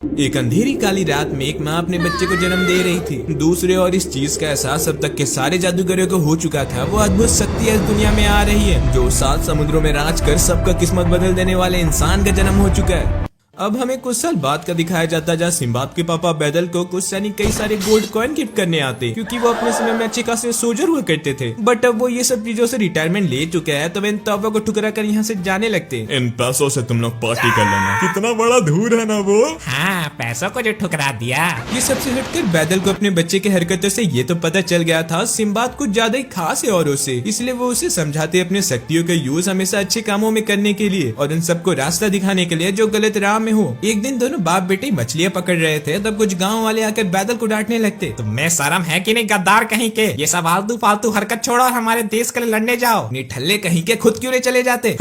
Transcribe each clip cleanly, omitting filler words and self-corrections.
एक अंधेरी काली रात में एक माँ अपने बच्चे को जन्म दे रही थी। दूसरे और इस चीज का एहसास अब तक के सारे जादूगरों को हो चुका था। वो अद्भुत शक्ति इस दुनिया में आ रही है जो 7 समुद्रों में राज कर सबका किस्मत बदल देने वाले इंसान का जन्म हो चुका है। अब हमें कुछ साल बाद का दिखाया जाता जहाँ सिम्बाद के पापा बैदल को कुछ सैनिक कई सारे गोल्ड कॉइन गिफ्ट करने आते क्योंकि वो अपने समय में अच्छे खासे सोल्जर हुआ करते थे। बट अब वो ये सब चीजों से रिटायरमेंट ले चुके हैं तो वे इन तोहफों को ठुकरा कर यहाँ से जाने लगते। इन पैसों से तुम लोग पार्टी कर लेना। कितना बड़ा धूर है ना वो। हाँ, पैसों को जो ठुकरा दिया। ये सबसे हटकर बैदल को अपने बच्चे की हरकतों से ये तो पता चल गया था सिम्बाद कुछ ज्यादा ही खास है औरों से, इसलिए वो उसे समझाते अपने शक्तियों का यूज हमेशा अच्छे कामों में करने के लिए और उन सबको रास्ता दिखाने के लिए जो गलत राह में हो। एक दिन दोनों बाप बेटे मछलियां पकड़ रहे थे तब कुछ गांव वाले आकर बैदल को डांटने लगते। तुम्हें शर्म है कि नहीं गद्दार कहीं के? ये सब आलतू फालतू हरकत छोड़ो और हमारे देश के लिए लड़ने जाओ। निठल्ले कहीं के, खुद क्यों नहीं चले जाते?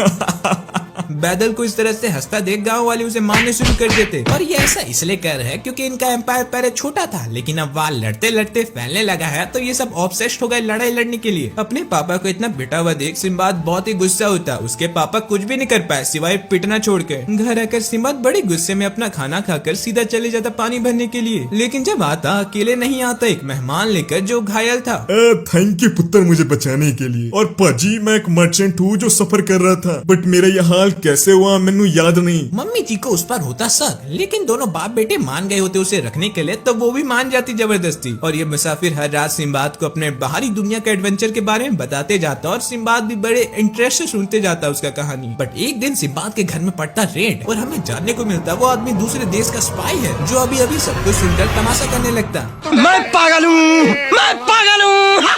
बैदल को इस तरह से हंसता देख गांव वाले उसे मारने शुरू कर देते और ये ऐसा इसलिए कर रहे हैं क्योंकि इनका एम्पायर पहले छोटा था लेकिन अब वार लड़ते लड़ते फैलने लगा है तो ये सब ऑब्सेस्ड हो गए लड़ाई लड़ने के लिए। अपने पापा को इतना पिटा हुआ देख सिम्बाद बहुत ही गुस्सा होता। उसके पापा कुछ भी नहीं कर पाए सिवाय पिटना छोड़कर। घर आकर सिम्बाद बड़े गुस्से में अपना खाना खाकर सीधा चले जाता पानी भरने के लिए, लेकिन जब आता अकेले नहीं आता, एक मेहमान लेकर जो घायल था। थैंक यू पुत्र मुझे बचाने के लिए। और पाजी मैं एक मर्चेंट हूँ जो सफर कर रहा था, बट मेरा यह हाल कैसे हुआ मैंने याद नहीं। मम्मी जी को उस पर होता शक, लेकिन दोनों बाप बेटे मान गए होते उसे रखने के लिए तो वो भी मान जाती जबरदस्ती। और ये मुसाफिर हर रात सिम्बाद को अपने बाहरी दुनिया के एडवेंचर के बारे में बताते जाता और सिम्बाद भी बड़े इंटरेस्ट से सुनते जाता उसका कहानी। बट एक दिन सिम्बाद के घर में पड़ता रेड और हमें जानने को मिलता वो आदमी दूसरे देश का स्पाई है जो अभी अभी सब कुछ सुनकर तमाशा करने लगता। मैं पागल हूँ, मैं पागल हूँ।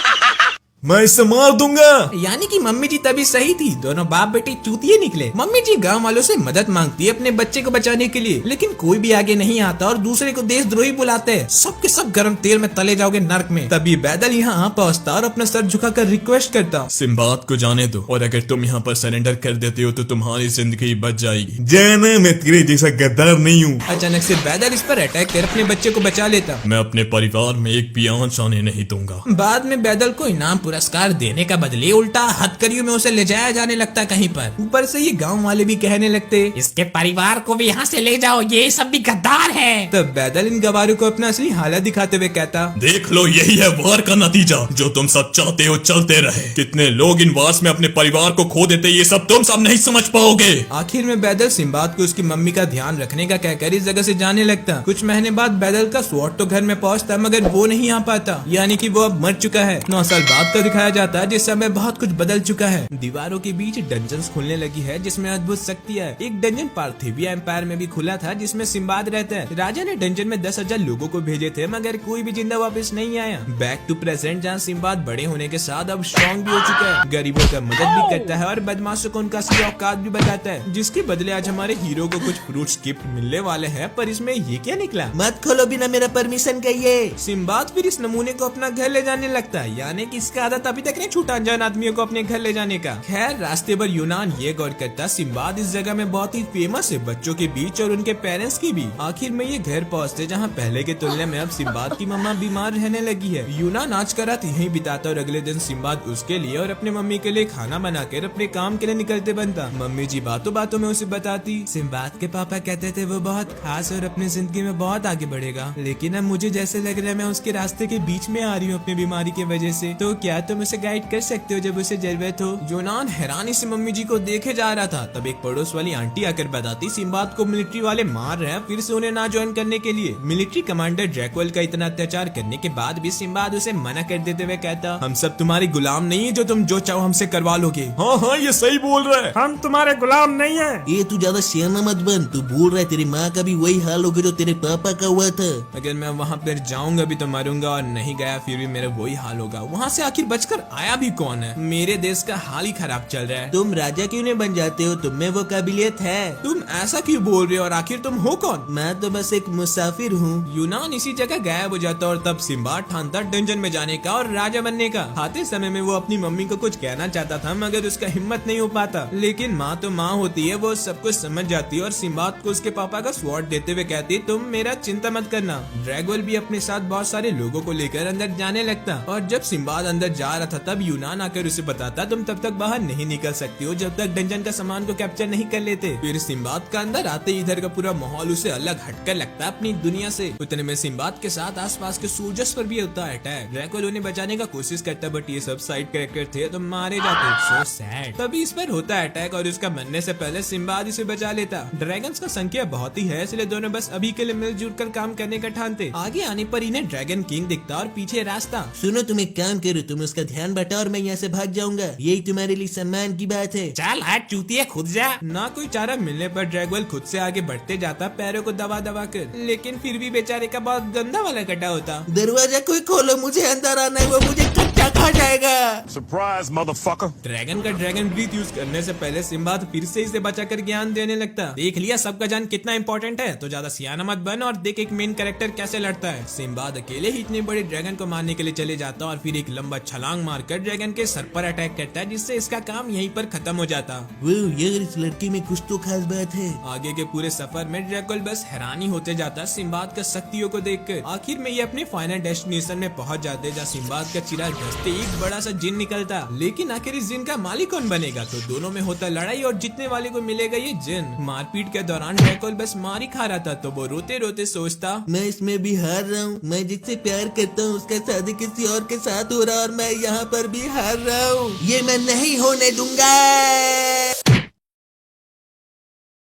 मैं इसे मार दूंगा। यानी कि मम्मी जी तभी सही थी, दोनों बाप बेटे चूतिए निकले। मम्मी जी गांव वालों से मदद मांगती है अपने बच्चे को बचाने के लिए, लेकिन कोई भी आगे नहीं आता और दूसरे को देशद्रोही बुलाते हैं। सब के सब गर्म तेल में तले जाओगे नर्क में। तभी बैदल यहाँ पहुँचता और अपना सर झुकाकर रिक्वेस्ट करता, सिम्बाद को जाने दो और अगर तुम यहाँ पर सरेंडर कर देते हो तो तुम्हारी जिंदगी बच जाएगी। जाना, मैं तेरे जैसा गद्दार नहीं हूँ। अचानक से बैदल इस पर अटैक कर अपने बच्चे को बचा लेता। मैं अपने परिवार में एक भी आंच आने नहीं दूंगा। बाद में बैदल को इनाम पुरस्कार देने का बदले उल्टा हथकड़ियों में उसे ले जाया जाने लगता कहीं पर। ऊपर से ये गांव वाले भी कहने लगते, इसके परिवार को भी यहाँ से ले जाओ, ये सब भी गद्दार है। तब बैदल इन गवारों को अपना असली हालत दिखाते हुए कहता, देख लो यही है वार का नतीजा। जो तुम सब चाहते हो चलते रहे। कितने लोग इन वार में अपने परिवार को खो देते, ये सब तुम सब नहीं समझ पाओगे। आखिर में बैदल सिम्बाद को उसकी मम्मी का ध्यान रखने का कहकर इस जगह से जाने लगता। कुछ महीने बाद बैदल का स्वॉर्ड तो घर में पहुंचता मगर वो नहीं आ पाता, यानी कि वो अब मर चुका है। 9 साल बाद का दिखाया जाता है जिस समय बहुत कुछ बदल चुका है। दीवारों के बीच डंजन्स खुलने लगी है जिसमें अद्भुत शक्तियां है। एक डंजन पार्थिविया एम्पायर में भी खुला था जिसमें सिम्बाद रहता है। राजा ने डंजन में 10,000 लोगों को भेजे थे मगर कोई भी जिंदा वापस नहीं आया। बैक टू प्रेजेंट जहाँ सिम्बाद बड़े होने के साथ अब स्ट्रॉन्ग भी हो चुका है, गरीबों का मदद भी करता है और बदमाशों को उनका असली औकात भी बताता है, जिसके बदले आज हमारे हीरो को कुछ फ्रूट्स गिफ्ट मिलने वाले हैं। पर इसमें ये क्या निकला? मत खोलो बिना मेरा परमिशन का। ये सिम्बाद फिर इस नमूने को अपना घर ले जाने लगता है, यानी कि इसका आदत अभी तक नहीं छूटा अनजान आदमियों को अपने घर ले जाने का। खैर रास्ते पर यूनान ये गौर करता सिम्बाद इस जगह में बहुत ही फेमस है बच्चों के बीच और उनके पेरेंट्स की भी। आखिर में ये घर पहुँचते जहाँ पहले के तुलने में अब सिम्बाद की मम्मा बीमार रहने लगी है। यूनान आज का रात यहीं बिताता और अगले दिन सिम्बाद उसके लिए और अपने मम्मी के लिए खाना बनाकर अपने काम के लिए निकलते बनता। मम्मी जी बातों बातों में उसे बताती, सिम्बाद के पापा कहते थे वो बहुत खास और अपनी जिंदगी में बहुत आगे बढ़ेगा, लेकिन अब मुझे जैसे लग रहा है मैं उसके रास्ते के बीच में आ रही हूँ अपनी बीमारी की वजह से। तो क्या तुम उसे गाइड कर सकते हो जब उसे जरूरत हो? यूनान हैरानी से मम्मी जी को देखे जा रहा था। तब एक पड़ोस वाली आंटी आकर बताती, सिम्बाद को मिलिट्री वाले मार रहे हैं फिर से उन्हें ना ज्वाइन करने के लिए। मिलिट्री कमांडर ड्रैकुएल का इतना अत्याचार करने के बाद भी सिम्बाद उसे मना कर देते हुए कहता, हम सब तुम्हारे गुलाम नहीं है जो तुम जो चाहो हमसे करवा लोगे। हाँ हाँ ये सही बोल रहा है। हम तुम्हारे गुलाम नहीं है। ये तू ज्यादा सियाना मत बन, तू बोल रहा है तेरी माँ का भी वही हाल होगा जो तेरे पापा का हुआ था। अगर मैं वहाँ पर जाऊंगा भी तो मरूंगा और नहीं गया फिर भी मेरा वही हाल होगा। वहाँ से आखिर बचकर आया भी कौन है? मेरे देश का हाल ही खराब चल रहा है। तुम राजा क्यों नहीं बन जाते हो? तुम में वो काबिलियत है। तुम ऐसा क्यों बोल रहे हो और आखिर तुम हो कौन? मैं तो बस एक मुसाफिर हूँ। यूनान इसी जगह गायब हो जाता और तब सिम्बाद ठानता डंजन में जाने का और राजा बनने का। आते समय में वो अपनी मम्मी को कुछ कहना चाहता था मगर उसका हिम्मत नहीं हो पाता, लेकिन माँ तो माँ होती है, वो सब कुछ समझ जाती है और सिम्बाद को उसके पापा का स्वॉर्ड देते हुए कहती, तुम मेरा चिंता मत करना। ड्रैगोल भी अपने साथ बहुत सारे लोगों को लेकर अंदर जाने लगता और जब सिम्बाद अंदर जा रहा था तब यूनान आकर उसे बताता तुम तब तक बाहर नहीं निकल सकती हो जब तक डंजन का सामान को कैप्चर नहीं कर लेते। फिर सिम्बाद का अंदर आते ही इधर का पूरा माहौल उसे अलग हटकर लगता अपनी दुनिया से। उतने में सिम्बाद के साथ आसपास के सोल्जर्स पर भी होता है अटैक। ड्रैकुल उन्हें बचाने का कोशिश करता बट ये सब साइड कैरेक्टर थे तो मारे जाते। So sad. तभी इस पर होता है अटैक और उसका मरने से पहले सिम्बाद इसे बचा लेता। ड्रैगन्स का संख्या बहुत ही है इसलिए दोनों बस अभी के लिए मिलजुल कर काम करने का ठानते। आगे आने पर इन्हें ड्रैगन किंग दिखता और पीछे रास्ता। सुनो तुम एक काम करो, तुम उसका ध्यान बटाओ और मैं यहाँ से भाग जाऊंगा, यही तुम्हारे लिए सम्मान की बात है। चल हट चूतिया, खुद जा। ना कोई चारा मिलने पर ड्रैगन खुद से आगे बढ़ते जाता पैरों को दबा दबा कर, लेकिन फिर भी बेचारे का बहुत गंदा वाला गड्ढा होता। दरवाजा कोई खोलो, मुझे अंदर आना है, वो मुझे कच्चा खा जाएगा। Surprise, motherfucker! ड्रैगन का ड्रैगन ब्रीथ यूज करने से पहले सिम्बाद फिर से इसे बचाकर ज्ञान देने लगता। देख लिया सबका जान कितना इंपॉर्टेंट है तो ज्यादा सियाना मत बन और देख एक मेन कैरेक्टर कैसे लड़ता है। सिम्बाद अकेले ही इतने बड़े ड्रैगन को मारने के लिए चले जाता और फिर एक लंबा छलांग मारकर ड्रैगन के सर पर अटैक करता है जिससे इसका काम यहीं पर खत्म हो जाता। वो यार इस लड़की में कुछ तो खास बात है। आगे के पूरे सफर में ड्रैकुल बस हैरानी होते जाता सिम्बाद का शक्तियों को देखकर। आखिर में ये अपने फाइनल डेस्टिनेशन में पहुंच जाते जहाँ सिम्बाद का चिराग घसते एक बड़ा सा जिन निकलता। लेकिन आखिर इस जिन का मालिक कौन बनेगा तो दोनों में होता लड़ाई और जीतने वाले को मिलेगा ये जिन। मारपीट के दौरान ड्रैकुल बस मार ही खा रहा था तो वो रोते रोते सोचता मैं इसमें भी हार रहा हूँ, मैं जिससे प्यार करता हूँ उसका शादी किसी और के साथ हो रहा और मैं यहाँ पर भी हार रहा हूँ, ये मैं नहीं होने दूंगा।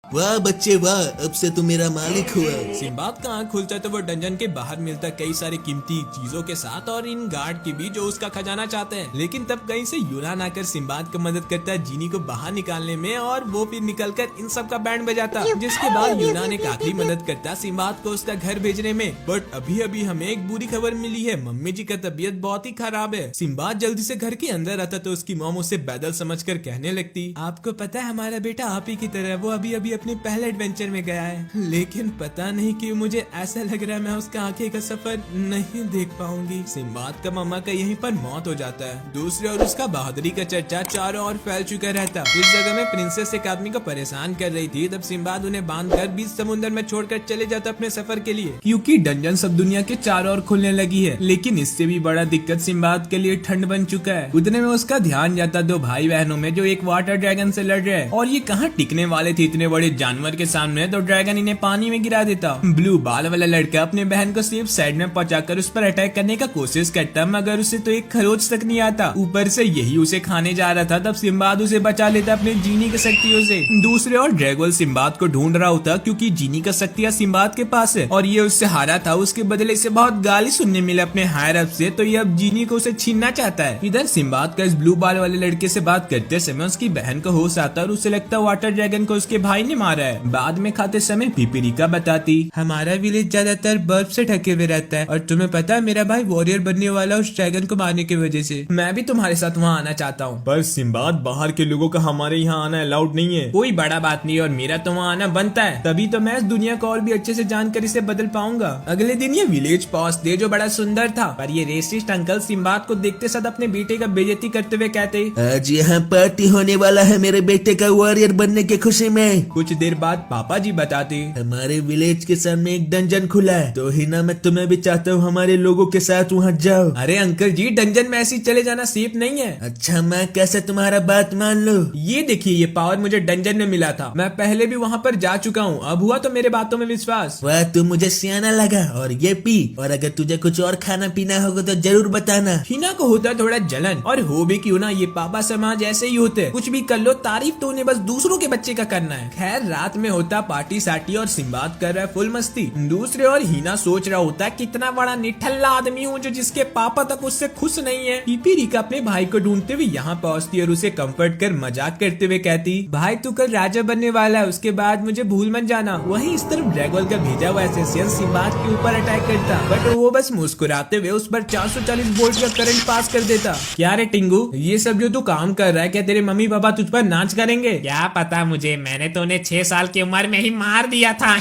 वाह बच्चे वाह, अब से तू मेरा मालिक हुआ। सिम्बाद का आँख खुलता तो वो डंजन के बाहर मिलता कई सारे कीमती चीजों के साथ और इन गार्ड के भी जो उसका खजाना चाहते हैं। लेकिन तब कहीं से यूनान आकर सिम्बाद को मदद करता है जीनी को बाहर निकालने में और वो फिर निकलकर इन सब का बैंड बजाता। जिसके बाद यूनान एक आखिरी मदद करता सिम्बाद को उसका घर भेजने में। बट अभी अभी हमें एक बुरी खबर मिली है, मम्मी जी का तबीयत बहुत ही खराब है। सिम्बाद जल्दी से घर के अंदर आता तो उसकी मॉम उसे बैदल समझकर कहने लगती आपको पता है हमारा बेटा आप ही की तरह वो अभी अभी अपने पहले एडवेंचर में गया है, लेकिन पता नहीं क्यों मुझे ऐसा लग रहा है मैं उसका आगे का सफर नहीं देख पाऊंगी। सिम्बाद का मामा का यहीं पर मौत हो जाता है। दूसरी ओर उसका बहादुरी का चर्चा चारों ओर फैल चुका रहता। इस जगह में प्रिंसेस एक आदमी को परेशान कर रही थी तब सिम्बाद उन्हें बांधकर बीच समुद्र में छोड़कर चले जाता अपने सफर के लिए, क्योंकि डंजन सब दुनिया के चारों ओर खुलने लगी है। लेकिन इससे भी बड़ा दिक्कत सिम्बाद के लिए ठंड बन चुका है। उतने में उसका ध्यान जाता दो भाई बहनों में जो एक वाटर ड्रैगन से लड़ रहे हैं और ये कहाँ टिकने वाले थे इतने बड़े जानवर के सामने, तो ड्रैगन इन्हें पानी में गिरा देता। ब्लू बाल वाला लड़का अपने बहन को सेफ साइड में पहुंचाकर उस पर अटैक करने का कोशिश करता मगर उसे तो एक खरोच तक नहीं आता, ऊपर से यही उसे खाने जा रहा था। तब सिम्बाद उसे बचा लेता अपने जीनी की शक्तियों से। दूसरे ओर ड्रैगन सिम्बाद को ढूंढ रहा होता क्योंकि जीनी का शक्तियां सिम्बाद के पास है और ये उससे हारा था। उसके बदले से बहुत गाली सुनने मिले अपने हायर अप से, तो ये अब जीनी को उसे छीनना चाहता है। इधर सिम्बाद का इस ब्लू बाल वाले लड़के से बात करते समय उसकी बहन को होश आता और उसे लगता वाटर ड्रैगन को उसके भाई ने मारा है। बाद में खाते समय पिपीरिका बताती हमारा विलेज ज्यादातर बर्फ से ढके हुए रहता है और तुम्हें पता है मेरा भाई वॉरियर बनने वाला उस ड्रैगन को मारने की वजह से। मैं भी तुम्हारे साथ वहाँ आना चाहता हूँ। पर सिम्बाद बाहर के लोगों का हमारे यहाँ आना अलाउड नहीं है। कोई बड़ा बात नहीं और मेरा तो वहाँ आना बनता है, तभी तो मैं इस दुनिया को और भी अच्छे से जानकर इसे बदल पाऊंगा। अगले दिन ये विलेज पहुंचते जो बड़ा सुंदर था, पर ये रेसिस्ट अंकल सिम्बाद को देखते साथ अपने बेटे का बेइज्जती करते हुए कहते आज यहाँ पार्टी होने वाला है मेरे बेटे का वॉरियर बनने की खुशी में। कुछ देर बाद पापा जी बताते हमारे विलेज के सामने एक डंजन खुला है तो ही ना मैं तुम्हें भी चाहता हूँ हमारे लोगों के साथ वहाँ जाओ। अरे अंकल जी डंजन में ऐसी चले जाना सेफ नहीं है। अच्छा मैं कैसे तुम्हारा बात मान लो। ये देखिए ये पावर मुझे डंजन में मिला था, मैं पहले भी वहाँ पर जा चुका हूँ, अब हुआ तो मेरे बातों में विश्वास। वाह तू मुझे सियाना लगा और ये पी, और अगर तुझे कुछ और खाना पीना होगा तो जरूर बताना। हिना को होता थोड़ा जलन और हो भी क्यों ना, ये पापा समाज ऐसे ही होते, कुछ भी कर लो तारीफ तो उन्हें बस दूसरों के बच्चे का करना है। खैर रात में होता पार्टी साटी और सिम्बाद कर रहा है फुल मस्ती। दूसरे ओर हिना सोच रहा होता कितना बड़ा निठल्ला आदमी हूँ जो जिसके पापा तक उससे खुश नहीं है। पिपीरिका अपने भाई को ढूंढते हुए यहाँ पहुँचती और उसे कंफर्ट कर मजाक करते हुए कहती भाई तू कल राजा बनने वाला है, उसके बाद मुझे भूल मत जाना। वहीं इस तरफ ड्रैगन का भेजा हुआ एसेसियन सिम्बाद के ऊपर अटैक करता, बट वो बस मुस्कुराते हुए उस पर 440 वोल्ट का करंट पास कर देता। क्या रे टिंगू ये सब जो तू काम कर रहा है क्या तेरे मम्मी पापा तुझ पर नाच करेंगे? क्या पता मुझे, मैंने तो उन्हें 6 साल की उम्र में ही मार दिया था।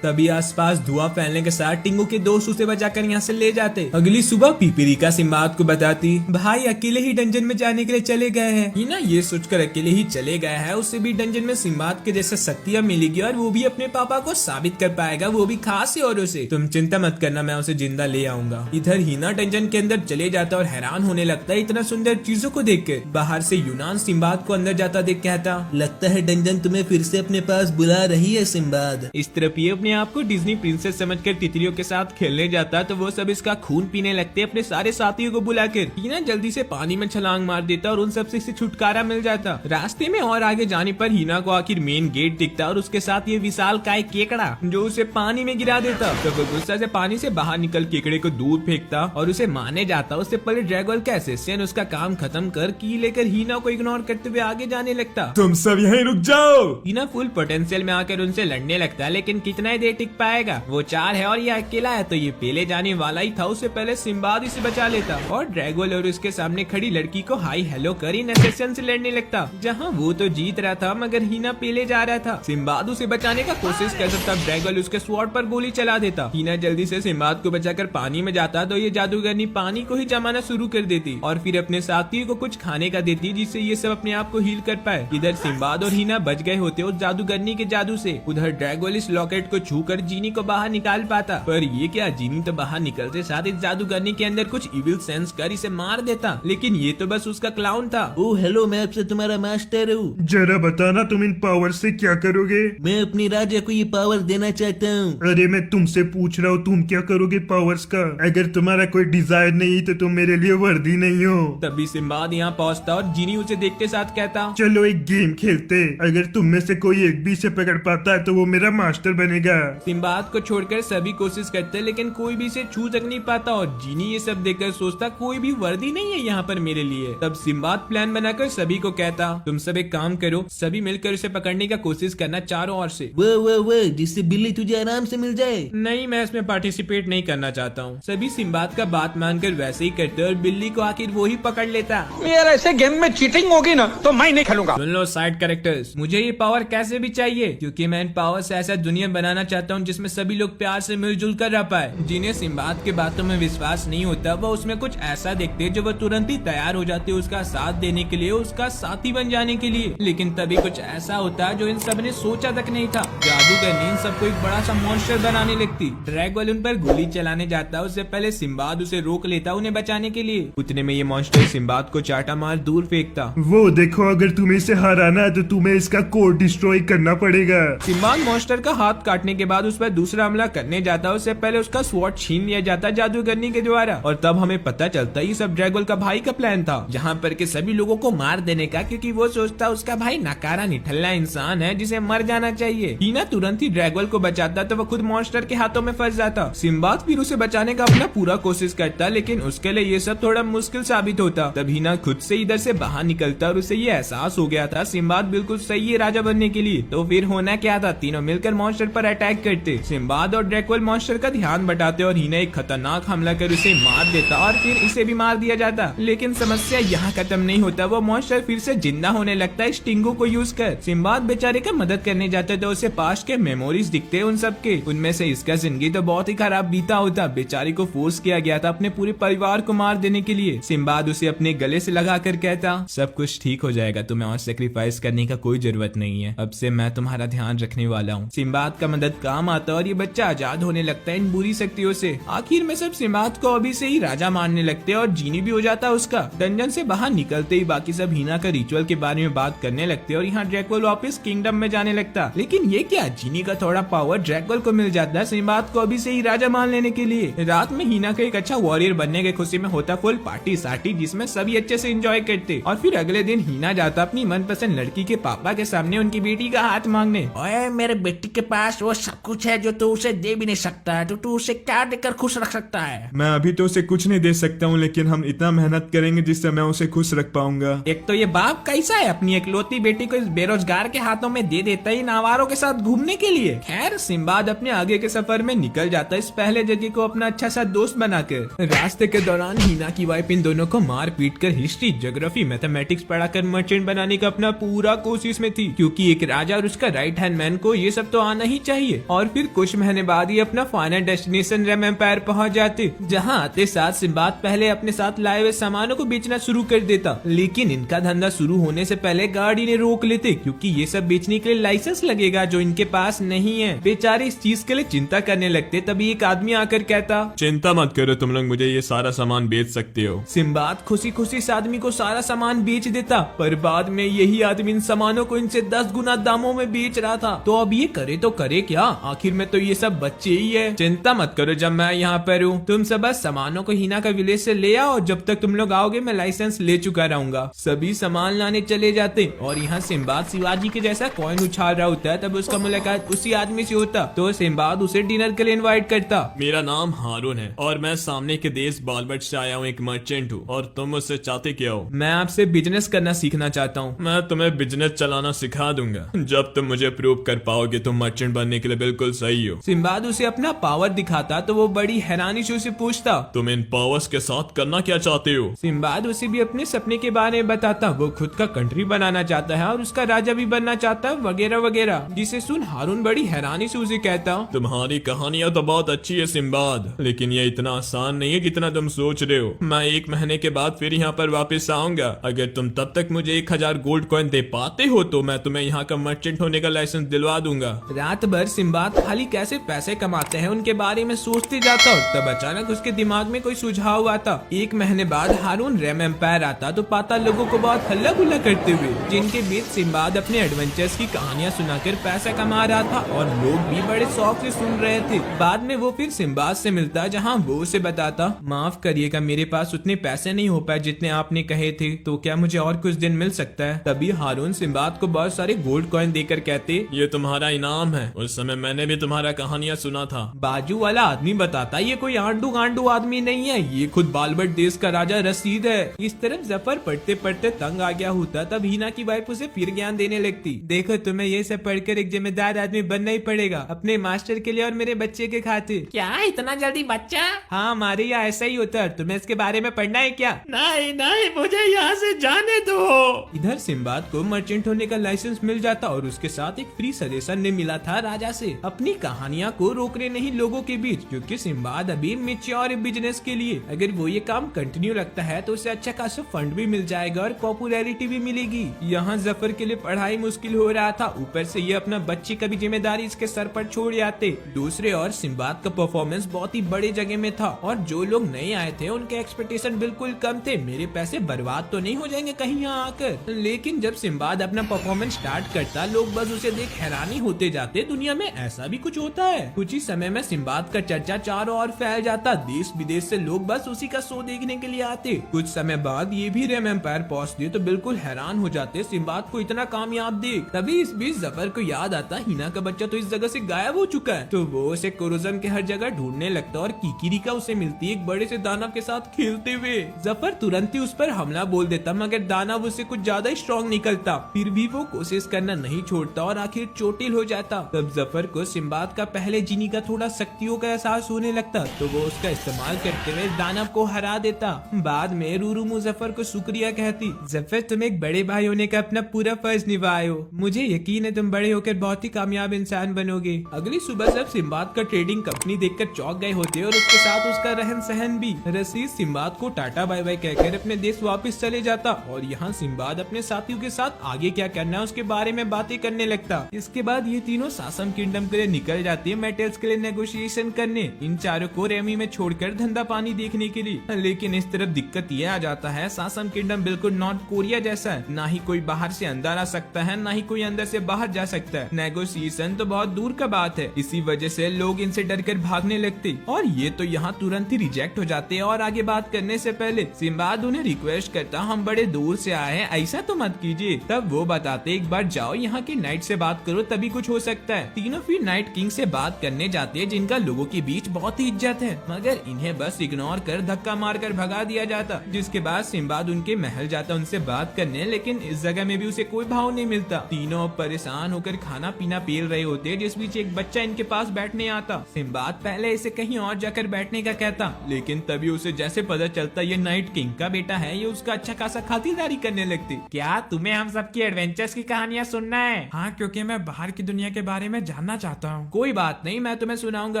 तभी आसपास धुआं फैलने के साथ टिंगू के दोस्त उसे बचाकर यहाँ से ले जाते। अगली सुबह पिपीरिका सिम्बाद को बताती भाई अकेले ही डंजन में जाने के लिए चले गए हैं। हीना ये सोचकर अकेले ही चले गया है उसे भी डंजन में सिम्बाद के जैसे शक्तियाँ मिलेगी और वो भी अपने पापा को साबित कर पाएगा, वो भी खास औरों से। तुम चिंता मत करना, मैं उसे जिंदा ले आऊंगा। इधर हीना डंजन के अंदर चले जाता और हैरान होने लगता है इतना सुंदर चीजों को देख के। बाहर से यूनान सिम्बाद को अंदर जाता देख कहता लगता है डंजन तुम्हें फिर से अपने पास बुला रही है सिम्बाद। इस तरफ ये अपने आप को डिज्नी प्रिंसेस समझकर तितलियों के साथ खेलने जाता तो वो सब इसका खून पीने लगते अपने सारे साथियों को बुलाकर। हीना जल्दी से पानी में छलांग मार देता और उन सब से छुटकारा मिल जाता। रास्ते में और आगे जाने पर हीना को आखिर मेन गेट दिखता और उसके साथ ये विशाल काय केकड़ा जो उसे पानी में गिरा देता। तो वो गुस्सा से पानी से बाहर निकल केकड़े को दूर फेंकता और उसे मारने जाता। उससे पहले ड्रैगन का असिस्टेंट उसका काम खत्म कर की लेकर हीना को इग्नोर करते हुए आगे जाने लगता। तुम सब यहीं रुक जाओ। हीना फुल पोटेंशियल में आकर उनसे लड़ने लगता है लेकिन कितना ही देर टिक पाएगा, वो 4 है और ये अकेला है तो ये पहले जाने वाला ही था। उससे पहले सिम्बाद इसे बचा लेता और ड्रैगन और उसके सामने खड़ी लड़की को हाई हेलो कर इन असिस्टेंट से लड़ने लगता। जहाँ वो तो जीत रहा था मगर हीना पहले जा रहा था। सिम्बाद उसे बचाने का कोशिश करता तब ड्रैगन उसके स्वॉर्ड पर गोली चला देता। हीना जल्दी से सिम्बाद को बचाकर पानी में जाता तो ये जादूगरनी पानी को ही जमाना शुरू कर देती और फिर अपने साथियों को कुछ खाने का देती जिससे ये सब अपने आप को हील कर पाए। इधर सिम्बाद और हीना बच गए होते उस जादूगरनी के जादू से। उधर ड्रैगन इस लॉकेट को छूकर जीनी को बाहर निकाल पाता, पर ये क्या, जीनी तो बाहर निकलते साथ इस जादूगरनी के अंदर कुछ इविल सेंस कर इसे मार देता। लेकिन ये तो बस उसका क्लाउन था। ओ हेलो, मैं आपसे तुम्हारा मास्टर हूँ। जरा बताना तुम इन पावर से क्या करोगे? मैं अपनी राजा को ये पावर देना चाहता हूँ। अरे मैं तुमसे पूछ रहा हूँ तुम क्या करोगे पावर्स का? अगर तुम्हारा कोई डिजायर नहीं तो तुम मेरे लिए वर्दी नहीं हो। तभी सिम्बाद यहाँ पहुँचता और जीनी उसे देखते साथ कहता चलो एक गेम खेलते, अगर तुम में से कोई एक भी से पकड़ पाता है तो वो मेरा मास्टर बनेगा। सिम्बाद को छोड़कर सभी कोशिश करते लेकिन कोई भी इसे छू तक नहीं पाता और जीनी ये सब देखकर सोचता कोई भी वर्दी नहीं है यहाँ पर मेरे लिए। तब सिम्बाद प्लान बनाकर सभी को कहता तुम सब एक काम करो, सभी मिलकर उसे पकड़ने का कोशिश करना चारों ओर से। वो जिससे बिल्ली तुझे आराम से मिल जाए। नहीं, मैं इसमें पार्टिसिपेट नहीं करना चाहता हूँ। सभी सिम्बाद का बात मानकर वैसे ही करते और बिल्ली को आखिर वो ही पकड़ लेता। यार ऐसे गेम में चीटिंग होगी ना तो मैं नहीं खेलूंगा। सुन लो साइड कैरेक्टर्स, मुझे ये पावर कैसे भी चाहिए क्योंकि मैं इन पावर से ऐसा दुनिया बनाना चाहता हूँ जिसमें सभी लोग प्यार से मिलजुल कर रह पाए। जिन्हें सिम्बाद के बातों में विश्वास नहीं होता वो उसमें कुछ ऐसा देखते जो वो तुरंत ही तैयार हो जाते उसका साथ देने के लिए, उसका साथी बन जाने के लिए। लेकिन तभी कुछ ऐसा होता जो इन सब ने सोचा तक नहीं था। जादूगरनी इन सबको एक बड़ा सा मॉन्स्टर बनाने लगती। ड्रैगन उन पर गोली चलाने जाता, उससे पहले सिम्बाद उसे रोक लेता उन्हें बचाने के लिए। उतने में ये मॉन्स्टर सिम्बाद को चाटा मार दूर फेंकता। वो देखो, अगर तुम्हें इसे हराना है तो तुम्हें इसका कोर डिस्ट्रॉय करना पड़ेगा। सिम्बाद मॉन्स्टर का हाथ काटने के बाद उस पर दूसरा हमला करने जाता, उससे पहले उसका स्वॉर्ड छीन लिया जाता जादूगरनी के द्वारा। और तब हमें पता चलता ये सब ड्रैगन का भाई का प्लान था, जहाँ पर के सभी लोगों को मार देने का, क्योंकि वो सोचता उसका भाई नकारा निठल्ला इंसान है जिसे मर जाना चाहिए। हीना तुरंत ही ड्रैगन को बचाता तो वो खुद मॉन्स्टर के हाथों में फंस जाता। सिम्बाद फिर उसे बचाने का अपना पूरा कोशिश करता लेकिन उसके लिए ये सब थोड़ा मुश्किल साबित होता। तब हीना खुद से इधर से बाहर निकलता और उसे ये एहसास हो गया था सिम्बाद बिल्कुल सही है राजा बनने के लिए। तो फिर होना क्या था, तीनों मिलकर मॉन्स्टर पर अटैक करते। सिम्बाद और ड्रैगन मॉन्स्टर का ध्यान बटाते और हीना एक खतरनाक हमला कर उसे मार देता और फिर इसे भी मार दिया जाता। लेकिन समस्या यहाँ खत्म नहीं होता, वो मॉन्स्टर फिर से जिंदा होने लगता है स्टिंगो को यूज कर। सिम्बाद बेचारे का मदद करने जाते तो उसे पास्ट के मेमोरीज दिखते उन सब के। उनमें से इसका जिंदगी तो बहुत ही खराब बीता होता। बेचारे को फोर्स किया गया था अपने पूरे परिवार को मार देने के लिए। सिम्बाद उसे अपने गले से लगा कर कहता सब कुछ ठीक हो जाएगा, तुम्हें और सेक्रीफाइस करने का कोई जरूरत नहीं है, अब से मैं तुम्हारा ध्यान रखने वाला हूँ। सिम्बाद का मदद काम आता और ये बच्चा आजाद होने लगता है इन बुरी शक्तियों से। आखिर में सब सिम्बाद को अभी से ही राजा मानने लगते और जीनी भी हो जाता उसका। डंजन से बाहर निकलते ही बाकी सब हीना का रिचुअल के बारे में बात करने लगते और यहाँ ड्रैगन वापस किंगडम में जाने लगता। लेकिन ये क्या, जीनी का थोड़ा पावर ड्रैगन को मिल जाता सिम्बाद को अभी से ही राजा मान लेने के लिए। रात में हीना का एक अच्छा वॉरियर बनने की खुशी में होता फुल पार्टी सार्टी जिसमें सभी अच्छे से एंजॉय करते। और फिर अगले दिन हीना जाता अपनी मनपसंद लड़की के पापा के सामने उनकी बेटी का हाथ मांगने। ओए, मेरे बेटी के पास वो सब कुछ है जो तू उसे दे भी नहीं सकता है, तो तू उसे क्या देकर खुश रख सकता है? मैं अभी तो उसे कुछ नहीं दे सकता हूँ, लेकिन हम इतना मेहनत करेंगे जिससे मैं उसे खुश रख पाऊंगा। एक तो ये बाप कैसा है, अपनी इकलौती बेटी को इस बेरोजगार के हाथों में दे देता है नावारों के साथ घूमने के लिए। खैर सिम्बाद अपने आगे के सफर में निकल जाता इस पहले जगह को अपना अच्छा सा दोस्त बनाकर। रास्ते के दौरान हीना की वाइफ इन दोनों को मार पीट कर हिस्ट्री, ज्योग्राफी, मैथमेटिक्स पढ़ाकर मर्चेंट बनाने का अपना पूरा कोशिश में थी, क्योंकि एक राजा और उसका राइट हैंड मैन को ये सब तो आना ही चाहिए। चाहिए। और फिर कुछ महीने बाद ये अपना फाइनल डेस्टिनेशन रेम एम्पायर पहुंच जाते, जहां आते साथ सिम्बाद पहले अपने साथ लाए हुए सामानों को बेचना शुरू कर देता। लेकिन इनका धंधा शुरू होने से पहले गाड़ी ने रोक लेते, क्योंकि ये सब बेचने के लिए लाइसेंस लगेगा जो इनके पास नहीं है। बेचारे इस चीज के लिए चिंता करने लगते। तभी एक आदमी आकर कहता, चिंता मत करो, तुम लोग मुझे ये सारा सामान बेच सकते हो। सिम्बाद खुशी खुशी इस आदमी को सारा सामान बेच देता, पर बाद में यही आदमी इन सामानों को इनसे 10 गुना दामों में बेच रहा था। तो अब ये करे तो करे क्या, आखिर में तो ये सब बच्चे ही है। चिंता मत करो, जब मैं यहाँ पर हूँ तुम सब बस सामानों को हिना का विलेज से ले आओ। जब तक तुम लोग आओगे मैं लाइसेंस ले चुका रहूंगा। सभी सामान लाने चले जाते और यहाँ सिम्बाद शिवाजी के जैसा कॉइन उछाल रहा होता है। तब उसका मुलाकात उसी आदमी से होता, तो सिम्बाद उसे डिनर के लिए इन्वाइट करता। मेरा नाम हारून है और मैं सामने के देश बालबट से आया हूँ, एक मर्चेंट हूँ। और तुम मुझसे चाहते क्या हो? मैं आपसे बिजनेस करना सीखना चाहता हूँ। मैं तुम्हें बिजनेस चलाना सिखा दूंगा जब तुम मुझे प्रूव कर पाओगे तुम मर्चेंट बनने के लिए बिल्कुल सही हो। सिम्बाद उसे अपना पावर दिखाता तो वो बड़ी हैरानी से उसे पूछता, तुम इन पावर्स के साथ करना क्या चाहते हो? सिम्बाद उसे भी अपने सपने के बारे में बताता। वो खुद का कंट्री बनाना चाहता है और उसका राजा भी बनना चाहता है, वगैरह वगैरह। जिसे सुन हारून बड़ी हैरानी से उसे कहता, तुम्हारी कहानियां तो बहुत अच्छी है सिम्बाद, लेकिन ये इतना आसान नहीं है जितना तुम सोच रहे हो। मैं 1 महीने के बाद फिर यहाँ पर वापस आऊंगा। अगर तुम तब तक मुझे 1000 गोल्ड कॉइन दे पाते हो तो मैं तुम्हें यहाँ का मर्चेंट होने का लाइसेंस दिलवा दूंगा। रात भर सिम्बाद खाली कैसे पैसे कमाते हैं उनके बारे में सोचते जाता और तब अचानक उसके दिमाग में कोई सुझाव आता। 1 महीने बाद हारून रेम एम्पायर आता तो पाता लोगों को बहुत हल्ला गुल्ला करते हुए, जिनके बीच सिम्बाद अपने एडवेंचर्स की कहानियां सुनाकर पैसा कमा रहा था और लोग भी बड़े शौक से सुन रहे थे। बाद में वो फिर सिम्बाद से मिलता, जहाँ वो उसे बताता, माफ करिएगा मेरे पास उतने पैसे नहीं हो पाए जितने आपने कहे थे, तो क्या मुझे और कुछ दिन मिल सकता है? तभी हारून सिम्बाद को बहुत सारे गोल्ड कॉइन देकर कहते, ये तुम्हारा इनाम है। उस समय मैंने भी तुम्हारा कहानियां सुना था। बाजू वाला आदमी बताता, ये कोई आंडू गांडू आदमी नहीं है, ये खुद बालबट देश का राजा रसीद है। इस तरफ जफर पढ़ते पढ़ते तंग आ गया होता, तब हिना की वाइफ उसे फिर ज्ञान देने लगती। देखो तुम्हें ये सब पढ़कर एक जिम्मेदार आदमी बनना ही पड़ेगा, अपने मास्टर के लिए और मेरे बच्चे के खातिर। क्या इतना जल्दी बच्चा? हाँ, हमारे यहाँ ऐसा ही होता है। तुम्हें इसके बारे में पढ़ना है क्या? नहीं नहीं, मुझे यहाँ से जाने दो। इधर सिम्बाद को मर्चेंट होने का लाइसेंस मिल जाता और उसके साथ एक फ्री सजेशन ने मिला था राजा से, अपनी कहानियां को रोकने नहीं लोगों के बीच, क्योंकि सिम्बाद अभी मैच्योर बिजनेस के लिए। अगर वो ये काम कंटिन्यू रखता है तो उसे अच्छा खासा फंड भी मिल जाएगा और पॉपुलैरिटी भी मिलेगी। यहाँ जफर के लिए पढ़ाई मुश्किल हो रहा था, ऊपर से ये अपना बच्चे का भी जिम्मेदारी इसके सर पर छोड़ आते। दूसरे और सिम्बाद का परफॉर्मेंस बहुत ही बड़े जगह में था और जो लोग नए आए थे उनके एक्सपेक्टेशन बिल्कुल कम थे। मेरे पैसे बर्बाद तो नहीं हो जाएंगे कहीं यहाँ आकर? लेकिन जब सिम्बाद अपना परफॉर्मेंस स्टार्ट करता, लोग बस उसे देख हैरानी होते जाते, दुनिया में ऐसा भी कुछ होता है। कुछ ही समय में सिम्बाद का चर्चा चारों ओर फैल जाता, देश विदेश से लोग बस उसी का शो देखने के लिए आते। कुछ समय बाद ये भी रेम एम्पायर पहुंचते तो बिल्कुल हैरान हो जाते सिम्बाद को इतना कामयाब देख। तभी इस बीच जफर को याद आता, हिना का बच्चा तो इस जगह से गायब हो चुका है। तो वो उसे कोरोजम के हर जगह ढूंढने लगता और किकिरिका उसे मिलती एक बड़े से दानव के साथ खेलते हुए। जफर तुरंत ही उस पर हमला बोल देता, मगर दानव उससे कुछ ज्यादा स्ट्रॉन्ग निकलता। फिर भी वो कोशिश करना नहीं छोड़ता और आखिर चोटिल हो जाता। तब जफर को सिम्बाद का पहले जीनी का थोड़ा शक्तियों का एहसास होने लगता, तो वो उसका इस्तेमाल करते हुए दानव को हरा देता। बाद में रूरूमू जफर को शुक्रिया कहती, जफर तुम एक बड़े भाई होने का अपना पूरा फर्ज निभाए हो, मुझे यकीन है तुम बड़े होकर बहुत ही कामयाब इंसान बनोगे। अगली सुबह सब सिम्बाद का ट्रेडिंग कंपनी देखकर चौंक गए होते और उसके साथ उसका रहन सहन भी। रसीद सिम्बाद को टाटा बाय बाय कहकर अपने देश वापस चले जाता और यहाँ सिम्बाद अपने साथियों के साथ आगे क्या करना है उसके बारे में बातें करने लगता। इसके बाद ये तीनों सासम किंगडम के लिए निकल जाते हैं मेटल्स के लिए नेगोशिएशन करने, इन चारों को रेमी में छोड़कर धंधा पानी देखने के लिए। लेकिन इस तरफ दिक्कत ये आ जाता है, सासम किंगडम बिल्कुल नॉर्थ कोरिया जैसा है, ना ही कोई बाहर से अंदर आ सकता है, ना ही कोई अंदर से बाहर जा सकता है। नेगोशिएशन तो बहुत दूर का बात है। इसी वजह से लोग इनसे डरकर भागने लगते और ये तो यहाँ तुरंत ही रिजेक्ट हो जाते हैं। और आगे बात करने से पहले सिम्बाद उन्हें रिक्वेस्ट करता, हम बड़े दूर से आए हैं, ऐसा तो मत कीजिए। तब वो बताते, एक बार जाओ यहाँ के नाइट से बात करो तभी कुछ हो सकता है। तीनों फिर नाइट किंग से बात करने जाते हैं, जिनका लोगों के बीच बहुत ही इज्जत है, मगर इन्हें बस इग्नोर कर धक्का मारकर भगा दिया जाता। जिसके बाद सिम्बाद उनके महल जाता उनसे बात करने, लेकिन इस जगह में भी उसे कोई भाव नहीं मिलता। तीनों परेशान होकर खाना पीना पेल रहे होते, जिस बीच एक बच्चा इनके पास बैठने आता। सिम्बाद पहले इसे कहीं और जाकर बैठने का कहता, लेकिन तभी उसे जैसे पता चलता ये नाइट किंग का बेटा है, ये उसका अच्छा खासा खातिरदारी करने लगती। क्या तुम्हें हम सबकी एडवेंचर्स की कहानियाँ सुनना है? हाँ, क्योंकि मैं बाहर की दुनिया के बारे में जानना चाहता हूँ। कोई बात नहीं, मैं तुम्हें सुनाऊंगा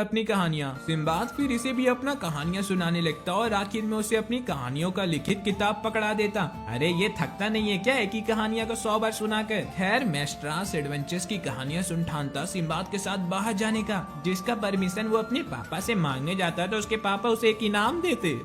अपनी कहानियाँ। सिम्बाद फिर इसे भी अपना कहानियाँ सुनाने लगता और आखिर में उसे अपनी कहानियों का लिखित किताब पकड़ा देता। अरे ये थकता नहीं है क्या एक ही कहानियाँ को 100 बार सुनाकर? खैर मेस्ट्रास एडवेंचर्स की कहानियाँ सुन ठानता सिम्बाद के साथ बाहर जाने का, जिसका परमिशन वो अपने पापा से मांगने जाता तो उसके पापा उसे एक इनाम देते।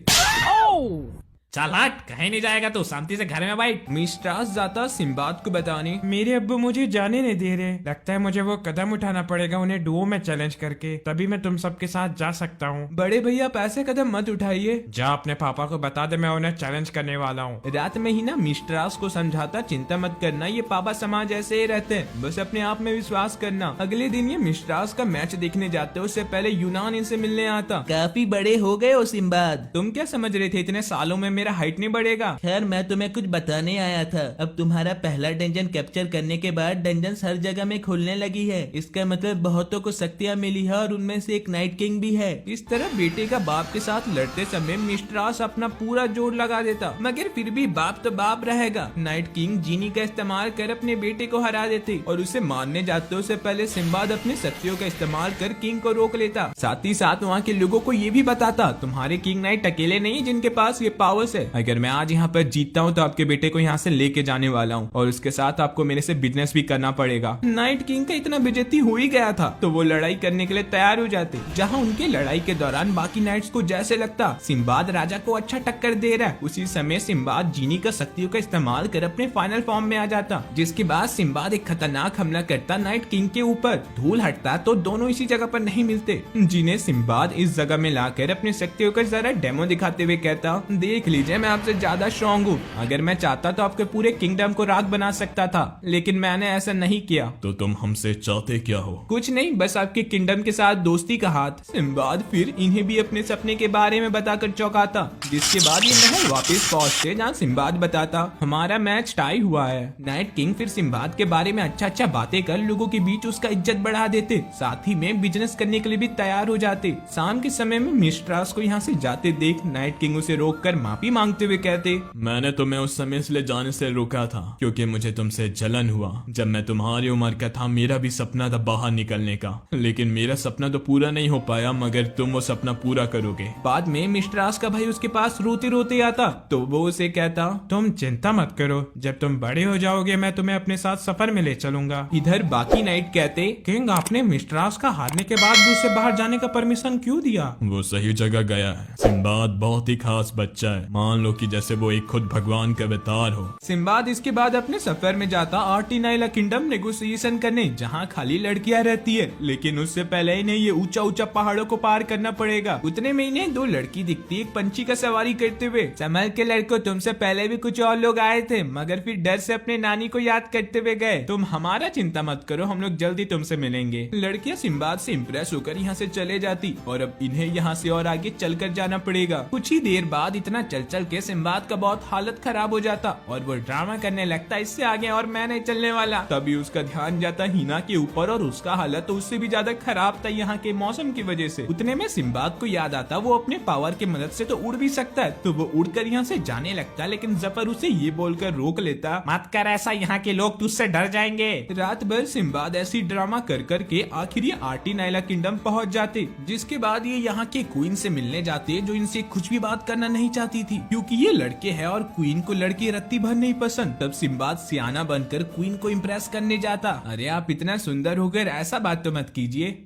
चल हट, कहीं नहीं जाएगा तू, शांति से घर में बैठ। मिस्ट्रास जाता सिम्बाद को बताने। मेरे अब्बू मुझे जाने नहीं दे रहे, लगता है मुझे वो कदम उठाना पड़ेगा उन्हें डुओ में चैलेंज करके, तभी मैं तुम सबके साथ जा सकता हूँ। बड़े भैया पैसे कदम मत उठाइए। जा अपने पापा को बता दे मैं उन्हें चैलेंज करने वाला हूँ। रात में ही ना मिस्ट्रास को समझाता चिंता मत करना, ये पापा समाज ऐसे ही रहते हैं, बस अपने आप में विश्वास करना। अगले दिन ये मिस्ट्रास का मैच देखने जाते, उससे पहले यूनान इनसे मिलने आता। काफी बड़े हो गए हो सिम्बाद। तुम क्या समझ रहे थे इतने सालों में मेरा हाइट नहीं बढ़ेगा? खैर मैं तुम्हें कुछ बताने आया था। अब तुम्हारा पहला डंजन कैप्चर करने के बाद डंजन हर जगह में खुलने लगी है। इसका मतलब बहुतों को शक्तियाँ मिली है और उनमें से एक नाइट किंग भी है। इस तरह बेटे का बाप के साथ लड़ते समय मिस्ट्रास अपना पूरा जोर लगा देता, मगर फिर भी बाप तो बाप रहेगा। नाइट किंग जीनी का इस्तेमाल कर अपने बेटे को हरा देते और उसे मारने जाते उससे पहले सिम्बाद अपनी शक्तियों का इस्तेमाल कर किंग को रोक लेता। साथ ही साथ वहाँ के लोगों को ये भी बताता तुम्हारे किंग नाइट अकेले नहीं जिनके पास ये पावर्स है। अगर मैं आज यहाँ पर जीतता हूँ तो आपके बेटे को यहाँ से लेके जाने वाला हूँ और उसके साथ आपको मेरे से बिजनेस भी करना पड़ेगा। नाइट किंग का इतना बेइज्जती हो ही गया था तो वो लड़ाई करने के लिए तैयार हो जाते, जहाँ उनके लड़ाई के दौरान बाकी नाइट्स को जैसे लगता सिम्बाद राजा को अच्छा टक्कर दे रहा है, उसी समय सिम्बाद जीनी का शक्तियों का इस्तेमाल कर अपने फाइनल फॉर्म में आ जाता, जिसके बाद सिम्बाद एक खतरनाक हमला करता नाइट किंग के ऊपर। धूल हटता तो दोनों इसी जगह पर नहीं मिलते, जिन्हें सिम्बाद इस जगह में लाकर अपनी शक्तियों का जरा डेमो दिखाते हुए कहता देख लीजिए मैं आपसे ज्यादा स्ट्रॉन्ग हूँ, अगर मैं चाहता तो आपके पूरे किंगडम को राख बना सकता था, लेकिन मैंने ऐसा नहीं किया। तो तुम हमसे चाहते क्या हो? कुछ नहीं, बस आपके किंगडम के साथ दोस्ती का हाथ। सिम्बाद फिर इन्हें भी अपने सपने के बारे में बताकर चौंकाता, जिसके बाद ये महल वापस पहुंचते जहाँ सिम्बाद बताता हमारा मैच टाई हुआ है। नाइट किंग फिर सिम्बाद के बारे में अच्छा बातें कर लोगों के बीच उसका इज्जत बढ़ा देते, साथ ही में बिजनेस करने के लिए भी तैयार हो जाते। शाम के समय में मिस्ट्रास को यहाँ से जाते देख नाइट किंग उसे रोककर माफी मांगते हुए कहते मैंने तुम्हें उस समय इसलिए जाने से रोका था क्योंकि मुझे तुमसे जलन हुआ। जब मैं तुम्हारी उम्र का था मेरा भी सपना था बाहर निकलने का, लेकिन मेरा सपना तो पूरा नहीं हो पाया, मगर तुम वो सपना पूरा करोगे। बाद में मिस्ट्रास का भाई उसके पास रोते रोते आता तो वो उसे कहता तुम चिंता मत करो, जब तुम बड़े हो जाओगे मैं तुम्हें अपने साथ सफर में ले चलूंगा। इधर बाकी नाइट कहते किंग आपने मिस्ट्रास का हारने के बाद भी उसे बाहर जाने का परमिशन क्यों दिया? वो सही जगह गया है। सिम्बाद बहुत ही खास बच्चा है, मान लो कि जैसे वो एक खुद भगवान का अवतार हो। सिम्बाद इसके बाद अपने सफर में जाता आर्टिनाइला किंगडम नेगोशिएशन करने, जहाँ खाली लड़कियां रहती है, लेकिन उससे पहले इन्हें ये ऊंचा पहाड़ों को पार करना पड़ेगा। उतने में इन्हें दो लड़की दिखती एक पंछी का सवारी करते हुए। संभल के लड़कों, तुमसे पहले भी कुछ और लोग आए थे मगर फिर डर से अपने नानी को याद करते हुए गए। तुम हमारा चिंता मत करो, हम लोग जल्दी तुमसे मिलेंगे। लड़कियां सिम्बाद से इम्प्रेस होकर यहाँ से चले जाती और अब इन्हें यहाँ से और आगे चलकर जाना पड़ेगा। कुछ ही देर बाद इतना चल के सिम्बाद का बहुत हालत खराब हो जाता और वो ड्रामा करने लगता इससे आगे और मैं नहीं चलने वाला। तभी उसका ध्यान जाता हिना के ऊपर और उसका हालत तो उससे भी ज्यादा खराब था यहाँ के मौसम की वजह से। उतने में सिम्बाद को याद आता वो अपने पावर की मदद से तो उड़ भी सकता है, तो वो उड़कर यहाँ से जाने लगता, लेकिन जफर उसे ये बोलकर रोक लेता मत कर ऐसा, यहाँ के लोग तुझसे डर जाएंगे। रात भर सिम्बाद ऐसी ड्रामा कर के आखिर ये आर्टिनाइला किंगडम पहुँच जाते, जिसके बाद ये यहाँ के क्वीन से मिलने जाते जो इनसे कुछ भी बात करना नहीं चाहती थी क्योंकि ये लड़के हैं और क्वीन को लड़की रत्ती भर नहीं पसंद। तब सिम्बाद सियाना बनकर क्वीन को इम्प्रेस करने जाता। अरे आप इतना सुंदर होकर ऐसा बात तो मत कीजिए।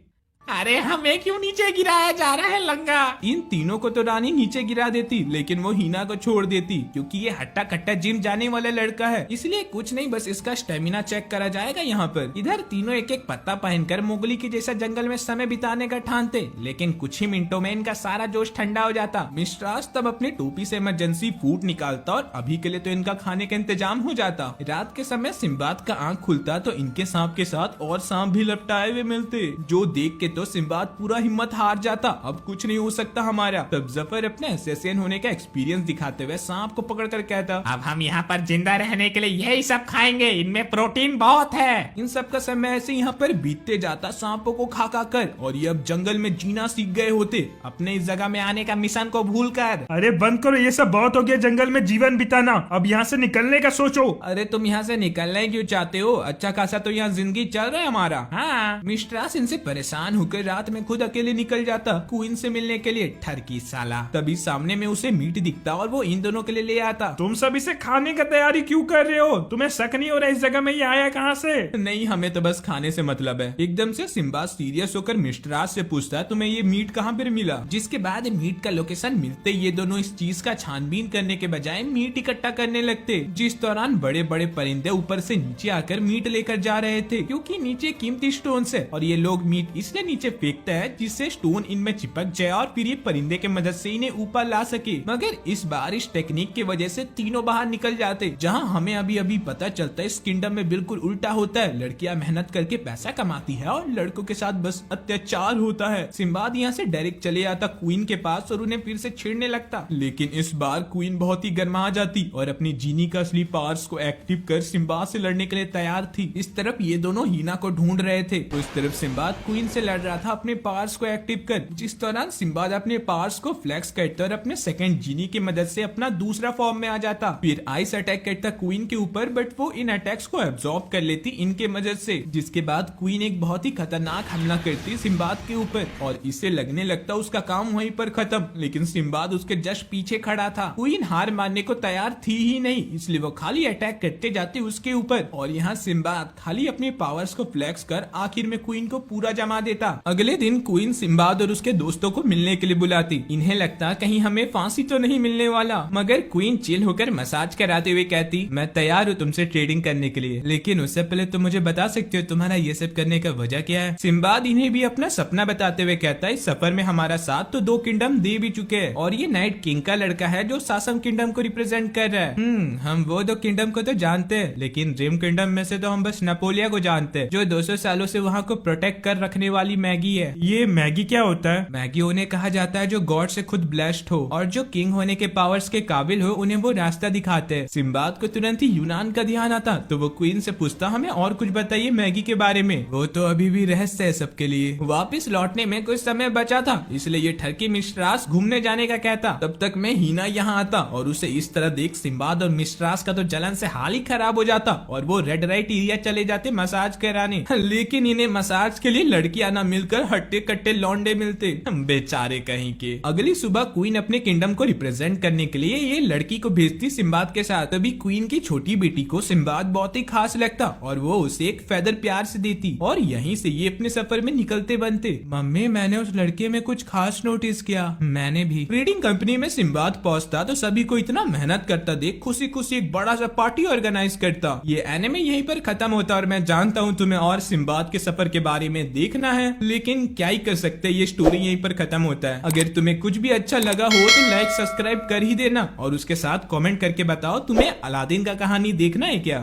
अरे हमें क्यों नीचे गिराया जा रहा है लंगा? इन तीनों को तो रानी नीचे गिरा देती, लेकिन वो हीना को छोड़ देती क्योंकि ये हट्टा कट्टा जिम जाने वाला लड़का है, इसलिए कुछ नहीं, बस इसका स्टेमिना चेक करा जाएगा यहाँ पर। इधर तीनों एक एक पत्ता पहनकर मोगली के जैसा जंगल में समय बिताने का ठानते, लेकिन कुछ ही मिनटों में इनका सारा जोश ठंडा हो जाता। मिस्ट्रास तब अपनी टोपी से इमरजेंसी फूड निकालता और अभी के लिए तो इनका खाने का इंतजाम हो जाता। रात के समय सिम्बाद का आँख खुलता तो इनके सांप के साथ और सांप भी लपटाए हुए मिलते, जो देख के तो सिम्बाद पूरा हिम्मत हार जाता, अब कुछ नहीं हो सकता हमारा। तब जफर अपने असैसिन होने का एक्सपीरियंस दिखाते हुए सांप को पकड़कर कहता, अब हम यहाँ पर जिंदा रहने के लिए यही सब खाएंगे, इनमें प्रोटीन बहुत है। इन सब का समय ऐसे यहाँ पर बीतते जाता सांपों को खा खा कर, और ये अब जंगल में जीना सीख गए होते अपने इस जगह में आने का मिशन को भूलकर। अरे बंद करो, ये सब बहुत हो गया जंगल में जीवन बिताना, अब यहाँ से निकलने का सोचो। अरे तुम यहाँ से निकलना क्यों चाहते हो? अच्छा खासा तो यहाँ जिंदगी चल रहा है हमारा। हाँ, मिस्ट्रास इनसे परेशान होकर रात में खुद अकेले निकल जाता क्वीन से मिलने के लिए। ठरकी साला। तभी सामने में उसे मीट दिखता और वो इन दोनों के लिए ले आता। तुम सब इसे खाने का तैयारी क्यों कर रहे हो? तुम्हें शक नहीं हो रहा इस जगह में ये आया कहाँ से? नहीं, हमें तो बस खाने से मतलब है। एकदम से सिम्बाद सीरियस होकर मिस्ट्रास से पूछता, तुम्हें ये मीट कहाँ पर मिला? जिसके बाद मीट का लोकेशन मिलते ये दोनों इस चीज का छानबीन करने के बजाय मीट इकट्ठा करने लगते। जिस दौरान बड़े बड़े परिंदे ऊपर से नीचे आकर मीट लेकर जा रहे थे, क्योंकि नीचे कीमती स्टोन है और ये लोग मीट इसलिए नीचे फेंकते हैं जिससे स्टोन इनमें चिपक जाए और फिर ये परिंदे के मदद से इन्हें ऊपर ला सके। मगर इस बार इस टेक्निक की वजह से तीनों बाहर निकल जाते। जहाँ हमें अभी अभी पता चलता है इस किंगडम में बिल्कुल उल्टा होता है। लड़कियां मेहनत करके पैसा कमाती है और लड़कों के साथ बस अत्याचार होता है। सिम्बाद यहाँ से डायरेक्ट चले आता क्वीन के पास और उन्हें फिर से छेड़ने लगता, लेकिन इस बार क्वीन बहुत ही गर्मा जाती और अपनी जीनी का असली पावर्स को एक्टिव कर सिम्बाद से लड़ने के लिए तैयार थी। इस तरफ ये दोनों हीना को ढूंढ रहे थे, तो इस तरफ सिम्बाद क्वीन से लड़ रहा था अपने पावर्स को एक्टिव कर। जिस दौरान सिम्बाद अपने पावर्स को फ्लेक्स करता और अपने सेकंड जीनी की मदद से अपना दूसरा फॉर्म में आ जाता। फिर आइस अटैक करता क्वीन के ऊपर, बट वो इन अटैक्स को एब्जॉर्ब कर लेती इनके मदद से। जिसके बाद क्वीन एक बहुत ही खतरनाक हमला करती सिम्बाद के ऊपर और इसे लगने लगता उसका काम वहीं पर खत्म। लेकिन सिम्बाद उसके जस्ट पीछे खड़ा था। क्वीन हार मानने को तैयार थी ही नहीं, इसलिए वो खाली अटैक करते जाते उसके ऊपर। और यहाँ सिम्बाद खाली अपने पावर्स को फ्लेक्स कर आखिर में क्वीन को पूरा जमा देता। अगले दिन क्वीन सिम्बाद और उसके दोस्तों को मिलने के लिए बुलाती। इन्हें लगता कहीं हमें फांसी तो नहीं मिलने वाला, मगर क्वीन चिल होकर मसाज कराते हुए कहती, मैं तैयार हूँ तुमसे ट्रेडिंग करने के लिए, लेकिन उससे पहले तुम मुझे बता सकते हो तुम्हारा ये सब करने का वजह क्या है? सिम्बाद इन्हें भी अपना सपना बताते हुए कहता है, इस सफर में हमारा साथ तो 2 किंगडम दे भी चुके हैं और ये नाइट किंग का लड़का है जो सासम किंगडम को रिप्रेजेंट कर रहा है। हम वो 2 किंगडम को तो जानते हैं, लेकिन ड्रीम किंगडम में से तो हम बस नेपोलिया को जानते हैं, जो 200 सालों से वहाँ को प्रोटेक्ट कर रखने वाली मैगी है। ये मैगी क्या होता है? मैगी उन्हें कहा जाता है जो गॉड से खुद ब्लेस्ड हो और जो किंग होने के पावर्स के काबिल हो, उन्हें वो रास्ता दिखाते हैं। सिम्बाद को तुरंत ही यूनान का ध्यान आता, तो वो क्वीन से पूछता, हमें और कुछ बताइए मैगी के बारे में। वो तो अभी भी रहस्य है सबके लिए। वापस लौटने में कुछ समय बचा था, इसलिए ये ठरकी मिस्ट्रास घूमने जाने का कहता। तब तक मैं हीना यहाँ आता और उसे इस तरह देख सिम्बाद और मिस्ट्रास का तो जलन से हाल ही खराब हो जाता और वो रेड राइट एरिया चले जाते मसाज कराने। लेकिन इन्हें मसाज के लिए लड़कियां ना मिलकर हट्टे कट्टे लौंडे मिलते, बेचारे कहीं के। अगली सुबह क्वीन अपने किंगडम को रिप्रेजेंट करने के लिए ये लड़की को भेजती सिम्बाद के साथ। तभी क्वीन की छोटी बेटी को सिम्बाद बहुत ही खास लगता और वो उसे एक फेदर प्यार से देती और यहीं से ये अपने सफर में निकलते बनते। मम्मी, मैंने उस लड़के में कुछ खास नोटिस किया। मैंने भी। ट्रेडिंग कंपनी में सिम्बाद पहुंचता तो सभी को इतना मेहनत करता देख खुशी खुशी एक बड़ा सा पार्टी ऑर्गेनाइज करता। ये एनिमे यहीं पर खत्म होता और मैं जानता हूँ तुम्हें और सिम्बाद के सफर के बारे में देखना है, लेकिन क्या ही कर सकते हैं, ये स्टोरी यहीं पर खत्म होता है। अगर तुम्हें कुछ भी अच्छा लगा हो तो लाइक सब्सक्राइब कर ही देना और उसके साथ कमेंट करके बताओ तुम्हें अलादीन का कहानी देखना है क्या।